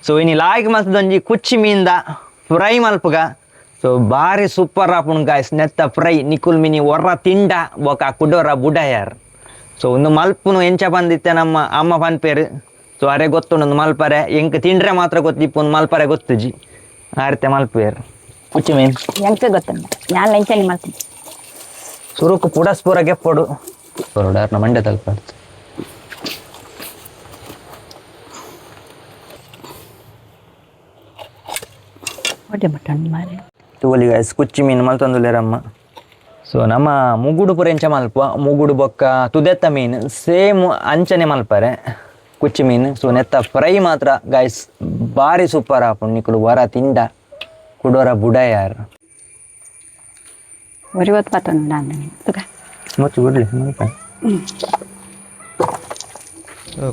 So ಇನ್ನು ಲಾಯ್ಕ್ ಮಲ್ತದೊಂಜಿ ಕುಚ್ಚಿ ಮೀನ್ದ fry ಮಲ್ಪುಗ so ಬಾರಿ ಸೂಪರ್ ಆಪುಣ್ ಗಾಯ್ಸ್ ನೆತ್ತ ಫ್ರೈ ನಿಕುಲ್ ಮಿನಿ ಒರ್ರ ತಿಂಡ ಬೊಕ ಕುಡೋರ ಬುಡಯಾರ್ ಸೊ ಒಂದು ಮಲ್ಪುನು ಎಂಚ ಬಂದಿತ್ತೆ ನಮ್ಮ ಅಮ್ಮ ಪನ್ಪೇರು ಸೊ ಅರೆ ಗೊತ್ತುಂಡು ಒಂದು ಮಲ್ಪರೆ ಎಂಕ್ ತಿಂಡ್ರೆ ಮಾತ್ರ ಗೊತ್ತಿಪ್ಪು ಒಂದು ಮಲ್ಪರೆ ಗೊತ್ತುಜಿ ಆ ರೀತಿ ಮಲ್ಪೇರು ಕುಚ್ಚಿ ಮೀನ್ ಎಂಕ ಗೊತ್ತುಂಟು ನಾನು ಎಂಚಲಿ ಮಾಡ್ತೀನಿ ಸುರುಕು ಪುಡಸ್ಪೂರ ಗೆಪ್ಪೊಡು ಹೊರಡಾರ್ನ ಮಂಡ್ಯ ತಲ್ಪ ಹೊಟ್ಟೆ ಮಟನ್ ಮಾರಿ ತೂಲಿ ಗಾಯ್ಸ್ ಕುಚ್ಚಿ ಮೀನು ಮಲ್ತೊಂದುಲ್ಲೇರಮ್ಮ ಸೊ ನಮ್ಮ ಮುಗುಡು ಪುರ ಎಂಚ ಮಲ್ಪ ಮುಗುಡು ಬೊಕ್ಕ ತುದೆತ್ತ ಮೀನು ಸೇಮ್ ಅಂಚನೆ ಮಲ್ಪರೆ ಕುಚ್ಚಿ ಮೀನು ಸೊ ನೆತ್ತ ಫ್ರೈ ಮಾತ್ರ ಗಾಯ್ಸ್ ಭಾರಿ ಸೂಪರ್ ಆಪುಂಡು ನಿಕುಲು ವರ ತಿಂಡ ಕುಡೋರ ಬುಡಯಾರ್ ഒരു പത്ത് പത്തൊന്നുണ്ടാകുന്ന ಮುಚ್ಚು ಬಿಡ್ಲಿ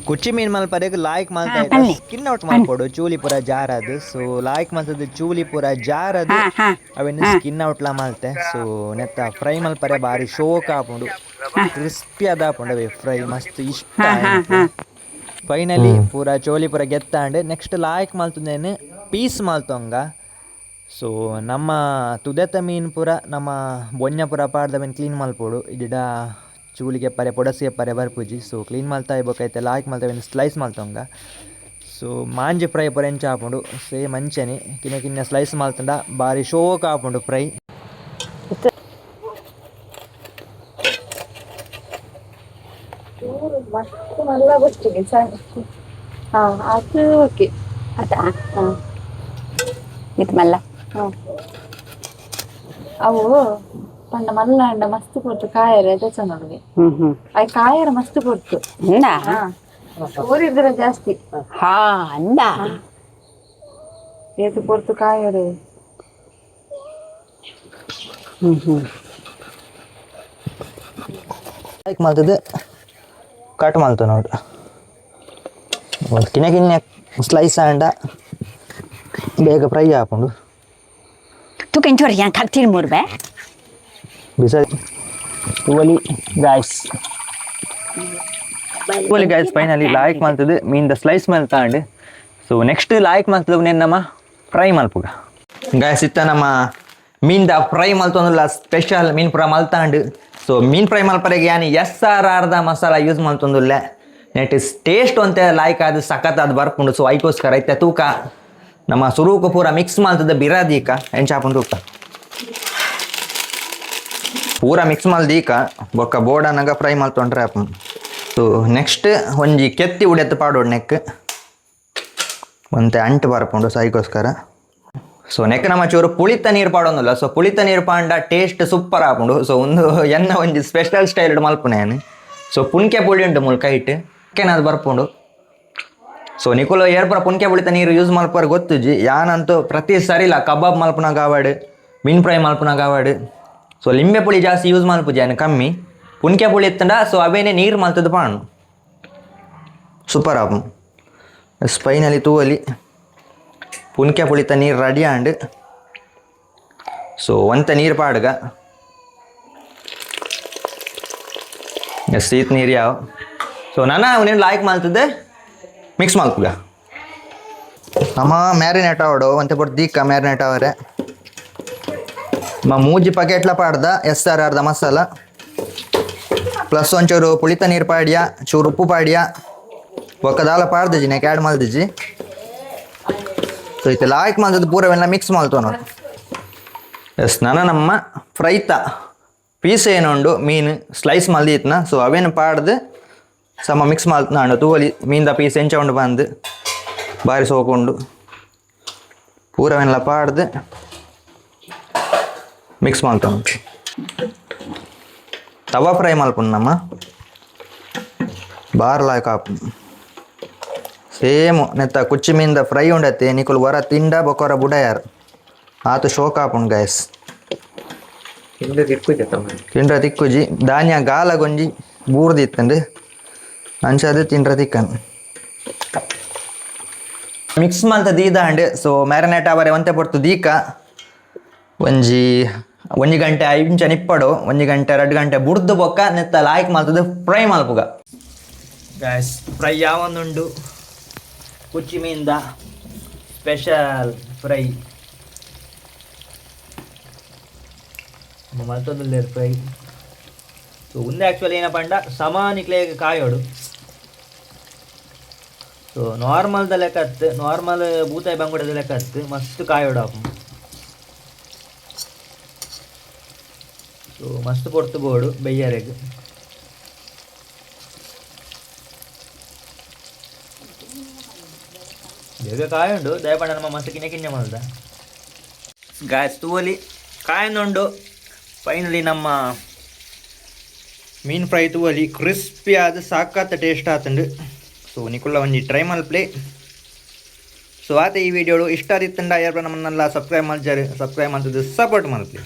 ಕುಚ್ಚಿ ಮೀನು ಮಲ್ಪರೆಗ್ ಲಾಯ್ಕ್ ಮಲ್ತಾ ಸ್ಕಿನ್ ಔಟ್ ಮಾಡ್ಕೊಡು ಚೂಲಿ ಪೂರ ಜಾರದು ಸೊ ಲಾಯ್ಕ್ ಮಲ್ತದ ಚೂಲಿ ಪೂರ ಜಾರದು ಅವೆನ್ನು ಸ್ಕಿನ್ ಔಟ್ ಲ ಮಲ್ತೆ ಸೊ ನೆತ್ತ ಫ್ರೈ ಮಲ್ಪರೆ ಬಾರಿ ಶೋಕ್ ಆಪುಂಡು ಕ್ರಿಸ್ಪಿ ಅದ ಆಪುಂಡು ಅವೆ ಫ್ರೈ ಮಸ್ತ್ ಇಷ್ಟ ಫೈನಲಿ ಪೂರ ಚೋಲಿ ಪೂರ ಗೆತ್ತಾಂಡ್ ನೆಕ್ಸ್ಟ್ ಲಾಯ್ಕ್ ಮಲ್ತದೇನು ಪೀಸ್ ಮಲ್ತೊಂಗ ಸೊ ನಮ್ಮ ತುದೆತ ಮೀನು ಪೂರ ನಮ್ಮ ಬೊಣ್ಣ ಪೂರ ಪಾಡ್ದ ಮೀನು ಕ್ಲೀನ್ ಮಲ್ಪೋಡು ಇಡ ಚೂಲಿಗೆ ಪರೆ ಪೊಡಸಿಗೆ ಪರೆ ಬರ್ಪುಜಿ ಸೊ ಕ್ಲೀನ್ ಮಲ್ತಾ ಇಬೋಕೈತೆ ಲಾಯ್ಕ್ ಮಲ್ತವೇನು ಸ್ಲೈಸ್ ಮಲ್ತೊಂಗ ಸೊ ಮಾಂಜಿ ಫ್ರೈ ಪೂರ ಎಂಚ ಆಪುಂಡು ಸೇಮ್ ಅಂಚನೆ ಕಿನ್ನ ಕಿನ್ನ ಸ್ಲೈಸ್ ಮಲ್ತಂಡ ಬಾರಿ ಶೋಕ್ ಆಪುಂಡು ಫ್ರೈ ಅದು ಓಕೆ ಅದಾ ಇದು ಮಲ್ಲ ಅವು ಪಂಡ ಮಲ್ಲ ಮಸ್ತ್ ಕೊಡ್ತು ಕಾಯರ ದಚ ನಮಗೆ ಅవి ಕಾಯರ ಮಸ್ತ್ ಕೊಡ್ತು ಊರಿದ್ರ ಜಾಸ್ತಿ ಹಾ ಅಂದ ಏತು ಕೊಡ್ತು ಕಾಯರು ಲೈಕ್ ಮಾಡ್ತದೆ ಕಟ್ ಮಾಡ್ತು ನೋಡ್ರಿ ಕಿನ್ನ ಕಿನ್ನ ಸ್ಲೈಸ್ ಆಂಡ ಬೇಗ ಫ್ರೈ ಹಾಕೊಂಡು ತು ಕೆಂಚೋರಿ ಯಾನ್ ಕರ್ತೀನಿ ಮೂರ್ಬೆ ಬಿಸ ತುವಲಿ ಗಾಯ್ಸ್ ತುವಲಿ ಗಾಯ್ಸ್ ಫೈನಲಿ ಲಾಯ್ಕ್ ಮಾಡ್ತದೆ ಮೀನ್ದ ಸ್ಲೈಸ್ ಮೇಲೆ ತಗೊಂಡು ಸೊ ನೆಕ್ಸ್ಟ್ ಲಾಯ್ಕ್ ಮಾಡ್ತದೆ ನೇನು ನಮ್ಮ ಫ್ರೈ ಮಲ್ಪುಗ ಗಾಯ್ಸ್ ಇತ್ತ ನಮ್ಮ ಮೀನ್ದ ಫ್ರೈ ಮಲ್ತೊಂದಿಲ್ಲ ಸ್ಪೆಷಲ್ ಮೀನು ಪುರ ಮಲ್ತಾಂಡು ಸೊ ಮೀನು ಫ್ರೈ ಮಲ್ಪರೆಗೆ ಯಾನಿ SRRದ ಮಸಾಲ ಯೂಸ್ ಮಲ್ತೊಂದಿಲ್ಲ ನೆಟ್ ಟೇಸ್ಟ್ ಅಂತ ಲಾಯ್ಕ್ ಅದು ಸಖತ್ ಅದು ಬರ್ಪುಂಡು ಸೊ ಐಕೋಸ್ಕರ ಐತೆ ತೂಕ ನಮ್ಮ ಸುರುಕು ಪೂರ ಮಿಕ್ಸ್ ಮಾಡ್ತದ ಬಿರಾದೀಕ ಎಂಚಾಪುಂಡು ತೂಕ ಪೂರ ಮಿಕ್ಸ್ ಮಲ್ದೀಕ ಬೊಕ್ಕ ಬೋಡನಾಗ ಫ್ರೈ ಮಲ್ತೊಂಡ್ರೆ ಆಪುಂಡು ಸೊ ನೆಕ್ಸ್ಟ್ ಒಂಜಿ ಕೆತ್ತಿ ಉಡೆತ್ತು ಪಾಡೋಡು ನೆಕ್ ಒಂತೆ ಅಂಟು ಬರ್ಪುಂಡು ಸೊ ಐಕೋಸ್ಕರ ಸೊ ನೆಕ್ ನಮ್ಮ ಚೂರು ಪುಳಿತ ನೀರು ಪಾಡೋದಿಲ್ಲ ಸೊ ಪುಳಿತ ನೀರು ಪಾಂಡ ಟೇಸ್ಟ್ ಸೂಪರ್ ಆಪುಂಡು ಸೊ ಒಂದು ಎನ್ನ ಒಂಜಿ ಸ್ಪೆಷಲ್ ಸ್ಟೈಲ್ ಮಲ್ಪುನೇನು ಸೊ ಪುನ್ಕೆ ಪುಳಿ ಉಂಟು ಮುಲ್ಕ ಇಟ್ಟು ಕೆನದು ಬರ್ಪುಂಡು ಸೊ ನಿಕುಲು ಏರ್ಪುರ ಪುನ್ಕೆ ಪುಳಿತ ನೀರು ಯೂಸ್ ಮಲ್ಪರ್ ಗೊತ್ತುಜಿ ಯಾನಂತೂ ಪ್ರತಿ ಸರಿಲ್ಲ ಕಬಾಬ್ ಮಲ್ಪುನಾಗ ಆವಾಡು ಮೀನು ಫ್ರೈ ಮಲ್ಪುನಾಗ ಆವಾಡು ಸೊ ಲಿಂಬೆ ಪುಳಿ ಜಾಸ್ತಿ ಯೂಸ್ ಮಲ್ಪುಜಿ ಏನು ಕಮ್ಮಿ ಪುನ್ಕೆ ಪುಳಿ ಇತ್ತಂಡ ಸೊ ಅವೇನೇ ನೀರು ಮಲ್ತದ ಪಾಣು ಸೂಪರ್ ಆಪು ಫೈನಲಿ ತೂವಲಿ ಪುನ್ಕೆ ಪುಳಿತ ನೀರು ರೆಡಿ ಆಂಡ್ ಸೊ ಒಂತ ನೀರು ಪಾಡ್ಗ ಸೀತ್ ನೀರು ಯಾವ ಸೊ ನಾನು ಅವನೇನು ಲಾಯ್ಕ್ ಮಾಡ್ತಿದ್ದೆ ಮಿಕ್ಸ್ ಮಲ್ಪುಗ ನಮ್ಮ ಮ್ಯಾರಿನೇಟ್ ಆವಡು ಒಂತೆ ಪೊಟ್ಟು ದೀಕ ಮ್ಯಾರಿನೇಟ್ ಅವರೆ ಮೂಜಿ ಪಕೆಟ್ಲ ಪಾಡ್ದ SRRದ ಮಸಾಲ ಪ್ಲಸ್ ಒಂಚೂರು ಪುಳಿತ ನೀರು ಪಾಡ್ಯ ಚೂರು ಉಪ್ಪು ಪಾಡ್ಯ ಒಕ್ಕದಾಲ ಪಾಡ್ದಿಜಿ ನೆಕ್ ಆ್ಯಡ್ ಮಲ್ದಿಜಿ ಸೊ ಇತ್ತು ಲಾಯ್ಕ್ ಮಾಡ್ದು ಪೂರವೆಲ್ಲ ಮಿಕ್ಸ್ ಮಲ್ತವ ನೋಡಿ ನಾನು ನಮ್ಮ ಫ್ರೈತ ಪೀಸ್ ಏನುಂಡು ಮೀನು ಸ್ಲೈಸ್ ಮಲ್ದಿತ್ನ ಸೊ ಅವೇನು ಪಾಡ್ದು ಸಮ ಮಿಕ್ಸ್ ಮಲ್ತನಾಂಡು ತೂವಲಿ ಮೀನ್ದ ಪೀಸ್ ಎಂಚ ಉಂಡು ಬಂದು ಬಾರಿ ಸೋಕೊಂಡು ಪೂರವೆಲ್ಲ ಪಾಡ್ದು ಮಿಕ್ಸ್ ಮಲ್ತ ತವಾ ಫ್ರೈ ಮಲ್ಪುಂಡು ನಮ್ಮ ಬಾರ್ ಲಾಯ್ಕ್ ಆಪು ಸೇಮ್ ನೆತ್ತ ಕುಚ್ಚಿ ಮೀನ್ದ ಫ್ರೈ ಉಂಡತ್ತೆ ನಿಕುಲು ವರ ತಿಂಡ ಬೊಕೊರ ಬುಡಯಾರು ಆತು ಶೋಕ್ ಆಪುಂಡು ಗಾಯ್ಸ್ ತಿಂಡ್ರ ತಿಕ್ಕುಜಿ ಧಾನ್ಯ ಗಾಲಗೊಂಜಿ ಬೂರ್ದಿತ್ತಂಡು ಅಂಚದು ತಿಂಡ್ರ ತಿಕ್ಕನ್ ಮಿಕ್ಸ್ ಮಲ್ತ ದೀದಾಂಡ್ ಸೊ ಮ್ಯಾರಿನೇಟ್ ಅವರೆ ಒಂತೆ ಪೊರ್ತು ದೀಕ ಒಂಜಿ ಗಂಟೆ 5 ನಿಮಿಷ ನಿಪ್ಪಡು 1 ಗಂಟೆ 2 ಗಂಟೆ ಬುಡ್ದು ಬೊಕ್ಕ ನೆತ್ತ ಲಾಯ್ಕ್ ಮಲ್ತದ ಫ್ರೈ ಮಲ್ಪುಗ ಗಾಯ್ಸ್ ಫ್ರೈ ಯಾವೊಂದುಂಡು ಕುಚ್ಚಿ ಮೀನ್ದ ಸ್ಪೆಷಲ್ ಫ್ರೈ ಮತ್ತೊಂದು ಲೇಯರ್ ಫ್ರೈ. ಸೊ ಒಂದೇ ಆ್ಯಕ್ಚುಲಿ ಏನಪ್ಪ ಅಂಡ ಸಮಾನಿಕ್ಲೆಗೆ ಕಾಯೋಡು. ಸೊ ನಾರ್ಮಲ್ದ ಲೆಕ್ಕತ್ತು ನಾರ್ಮಲ್ ಬೂತಾಯಿ ಬಂಗುಡದ ಲೆಕ್ಕತ್ತು ಮಸ್ತ್ ಕಾಯೋಡು ಆಪು. ಸೊ ಮಸ್ತ್ ಪೊರ್ತು ಬೋಡು ಬೆಯ್ಯರೆಗ್ ಬೇಗ ಕಾಯುಂಡು ದಯಪಂಡ ನಮ್ಮ ಮಸ್ತ್ ಕಿನ್ನೆ ಮಾಡ್ದ ಗಾಯಸ್ ತೂವಲಿ ಕಾಯನುಂಡು. ಫೈನಲಿ ನಮ್ಮ ಮೀನು ಫ್ರೈ ತೂವಲಿ ಕ್ರಿಸ್ಪಿ ಆದ ಸಾಕಾತ ಟೇಸ್ಟ್ ಆತಂಡು. ಸೊ ನಿಕುಲ್ಲ ಒಂಜಿ ಟ್ರೈ ಮಲ್ಪ್ಲೆ. ಸೊ ಆತ ಈ ವಿಡಿಯೋಡು ಇಷ್ಟ ಆದಿತ್ತಂಡ ಯಾರು ನಮ್ಮನ್ನೆಲ್ಲ ಸಬ್ಸ್ಕ್ರೈಬ್ ಮಾಡ್ತಾರೆ, ಸಬ್ಸ್ಕ್ರೈಬ್ ಮಾಡ್ತಿದ್ದು ಸಪೋರ್ಟ್ ಮಲ್ಪ್ಲೆ.